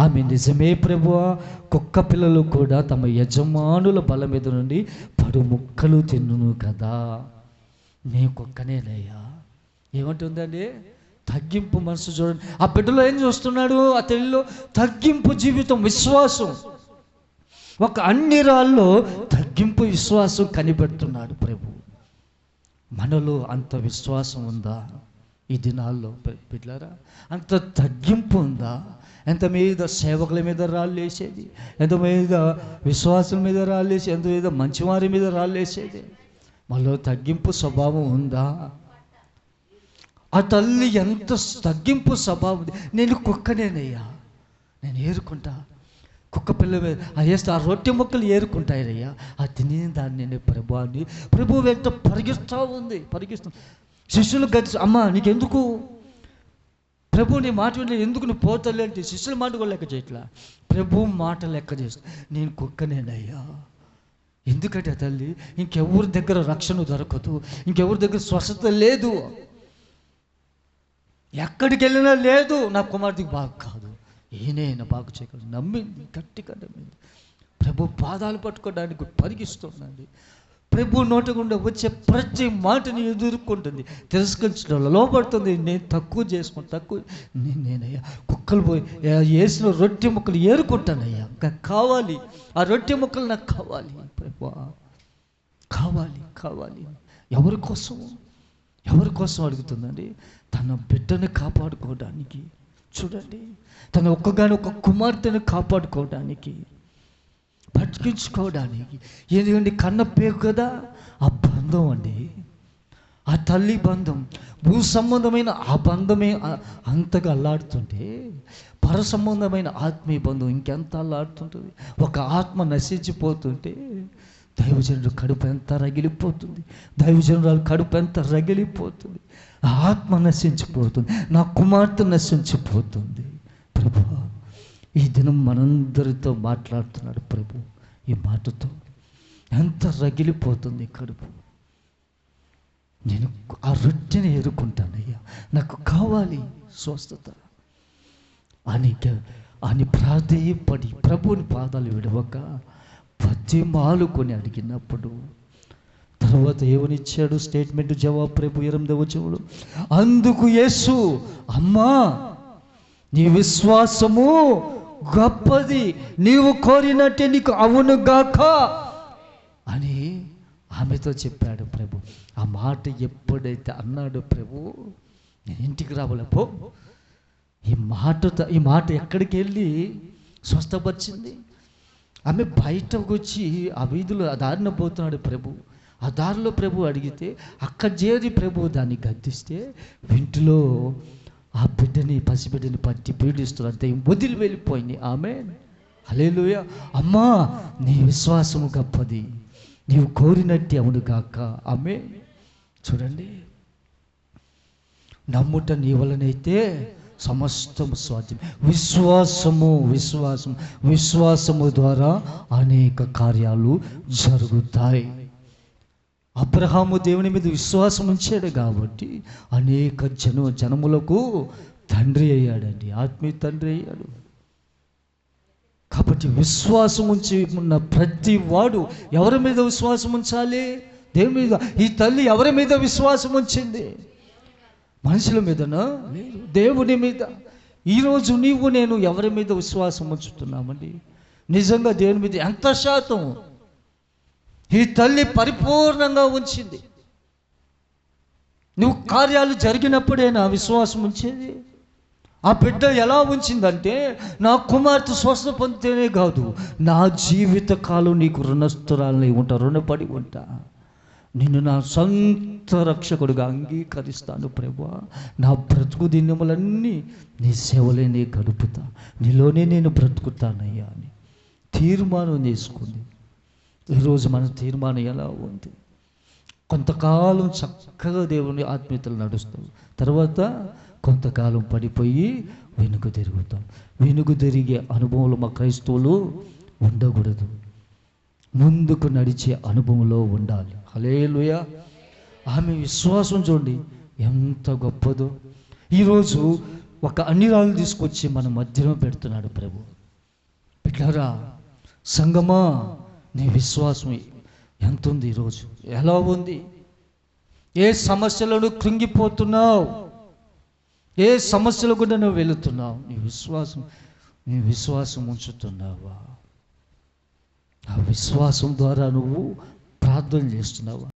ఆమె నిజమే ప్రభువా, కుక్క పిల్లలు కూడా తమ యజమానుల బల మీద నుండి పడు ముక్కలు తిన్నును కదా. నేను కుక్కనేనయ్యా. ఏమంటుందండి? తగ్గింపు మనసు. చూడండి, ఆ బిడ్డలో ఏం చూస్తున్నాడు? ఆ తల్లిలో తగ్గింపు జీవితం, విశ్వాసం. ఒక అన్ని రాళ్ళలో తగ్గింపు విశ్వాసం కనిపెడుతున్నాడు ప్రభు. మనలో అంత విశ్వాసం ఉందా ఈ దినాల్లో బిడ్డలారా? అంత తగ్గింపు ఉందా? ఎంత మీద సేవకుల మీద రాళ్ళు వేసేది, ఎంత మీద విశ్వాసుల మీద రాళ్ళు వేసేది, ఎంత మీద మంచివారి మీద రాళ్ళు వేసేది. మనలో తగ్గింపు స్వభావం ఉందా? ఆ తల్లి ఎంత తగ్గింపు స్వభావం. నేను కుక్కనేనయ్యా, నేను ఏరుకుంటా. కుక్క పిల్ల మీద వేస్తే ఆ రొట్టె ముక్కలు ఏరుకుంటాయయ్యా. ఆ తినే దాన్ని నేను ప్రభువాన్ని ప్రభు వెంట పరిగిస్తూ శిష్యులు గది, అమ్మ నీకెందుకు ప్రభు నీ మాట ఎందుకు నువ్వు పోతలే అంటే శిష్యుల మాట కూడా లెక్క చేయట్లా, ప్రభు మాట లెక్క చేస్తా. నేను కుక్కనేనయ్యా. ఎందుకంటే తల్లి ఇంకెవరి దగ్గర రక్షణ దొరకదు, ఇంకెవరి దగ్గర స్వస్థత లేదు, ఎక్కడికి వెళ్ళినా లేదు. నా కుమార్తెకి బాగు కాదు, ఈయన బాగు చేయగలదు. నమ్మింది, గట్టిగా నమ్మింది. ప్రభు పాదాలు పట్టుకోవడానికి పరిగిస్తుందండి. ప్రభు నోట గుండా వచ్చే ప్రతి మాటని ఎదుర్కొంటుంది, తిరస్కరించడం లోపడుతుంది. నేను తక్కువ నేనయ్యా కుక్కలు పోయి వేసిన రొట్టె ముక్కలు ఏరుకుంటానయ్యా. ఇంకా కావాలి, ఆ రొట్టె ముక్కలు నాకు కావాలి ప్రభు, కావాలి. ఎవరి కోసం అడుగుతుందండి? తన బిడ్డను కాపాడుకోవడానికి. చూడండి, తన ఒక్క కుమార్తెను కాపాడుకోవడానికి, బతికించుకోవడానికి. ఎందుకంటే కన్న పేరు కదా ఆ బంధం అండి, ఆ తల్లి బంధం. భూ సంబంధమైన ఆ బంధమే అంతగా అల్లాడుతుంటే పర సంబంధమైన ఆత్మీయ బంధం ఇంకెంత అల్లాడుతుంటుంది. ఒక ఆత్మ నశించిపోతుంటే దైవజనుడు కడుపు ఎంత రగిలిపోతుంది, దైవజనురాలు కడుపు ఎంత రగిలిపోతుంది. ఆ ఆత్మ నశించిపోతుంది, నా కుమార్తె నశించిపోతుంది. ప్రభు ఈ దినం మనందరితో మాట్లాడుతున్నాడు ప్రభు. ఈ మాటతో ఎంత రగిలిపోతుంది కడుపు. నేను ఆ రొట్టెని ఏరుకుంటానయ్యా, నాకు కావాలి స్వస్థత అని ప్రాధేయపడి ప్రభుని పాదాలు విడవక బతిమాలుకొని అడిగినప్పుడు తర్వాత ఏమనిచ్చాడు స్టేట్మెంట్, జవాబు ప్రభు 8వ వచనంలో, అందుకు యేసు, అమ్మా నీ విశ్వాసము గొప్పది, నీవు కోరినట్టే నీకు అవునుగాక అని ఆమెతో చెప్పాడు ప్రభు. ఆ మాట ఎప్పుడైతే అన్నాడు ప్రభు, నేను ఇంటికి రావాల పో. ఈ మాట ఎక్కడికి వెళ్ళి స్వస్థపరిచింది? ఆమె బయటకు వచ్చి ఆ వీధిలో ఆ దారిన పోతున్నాడు ప్రభు. ఆ దారిలో ప్రభు అడిగితే అక్కడ చేరి ప్రభు దాన్ని గద్దిస్తే ఇంటిలో ఆ పసిబిడ్డని పట్టి పీడిస్తున్నారు. దయ్యం వదిలి వెళ్ళిపోయింది. ఆమేన్, హల్లెలూయా. అమ్మా నీ విశ్వాసము గొప్పది, నీవు కోరినట్టు అవును గాక. ఆమేన్. చూడండి, నమ్ముట నీ వలనైతే సమస్తము సాధ్యం. విశ్వాసము ద్వారా అనేక కార్యాలు జరుగుతాయి. అబ్రహాము దేవుని మీద విశ్వాసం ఉంచాడు కాబట్టి అనేక జనములకు తండ్రి అయ్యాడండి, ఆత్మీయ తండ్రి అయ్యాడు. కాబట్టి విశ్వాసం ఉంచి ఉన్న ప్రతి వాడు ఎవరి మీద విశ్వాసం ఉంచాలి? దేవుని మీద. ఈ తల్లి ఎవరి మీద విశ్వాసం ఉంచింది? మనుషుల మీదనా? దేవుని మీద. ఈరోజు నీవు నేను ఎవరి మీద విశ్వాసం ఉంచుతున్నామండి? నిజంగా దేవుని మీద ఎంత శాతం ఈ తల్లి పరిపూర్ణంగా ఉంచింది? నువ్వు కార్యాలు జరిగినప్పుడేనా విశ్వాసం ఉంచేది? ఆ బిడ్డ ఎలా ఉంచిందంటే, నా కుమార్తె స్వస్థ పొందితేనే కాదు, నా జీవిత కాలం నీకు రుణస్థురాలని ఉంటా, రుణపడి ఉంటా, నిన్ను నా సొంత రక్షకుడిగా అంగీకరిస్తాను ప్రభువా. నా బ్రతుకు దినములన్నీ నీ సేవలే నీ గడుపుతా, నీలోనే నేను బ్రతుకుతానయ్యా అని తీర్మానం చేసుకుంది. ఈరోజు మన తీర్మానం ఎలా ఉంది? కొంతకాలం చక్కగా దేవుని ఆత్మీయతలు నడుస్తాం, తర్వాత కొంతకాలం పడిపోయి వెనుక తిరుగుతాం. వెనుక తిరిగే అనుభవంలో మా క్రైస్తవులు ఉండకూడదు, ముందుకు నడిచే అనుభవంలో ఉండాలి. హల్లెలూయా. ఆమె విశ్వాసం చూడండి ఎంత గొప్పదో. ఈరోజు ఒక అన్యురాలు తీసుకొచ్చి మన మధ్యలో పెడుతున్నాడు ప్రభు. బిడ్డలారా, సంగమా, నీ విశ్వాసం ఎంత ఉంది? ఈరోజు ఎలా ఉంది? ఏ సమస్యలను కృంగిపోతున్నావు? ఏ సమస్యలు కూడా నువ్వు వెళుతున్నావు? నీ విశ్వాసం ఉంచుతున్నావా? ఆ విశ్వాసం ద్వారా నువ్వు ప్రార్థన చేస్తున్నావా?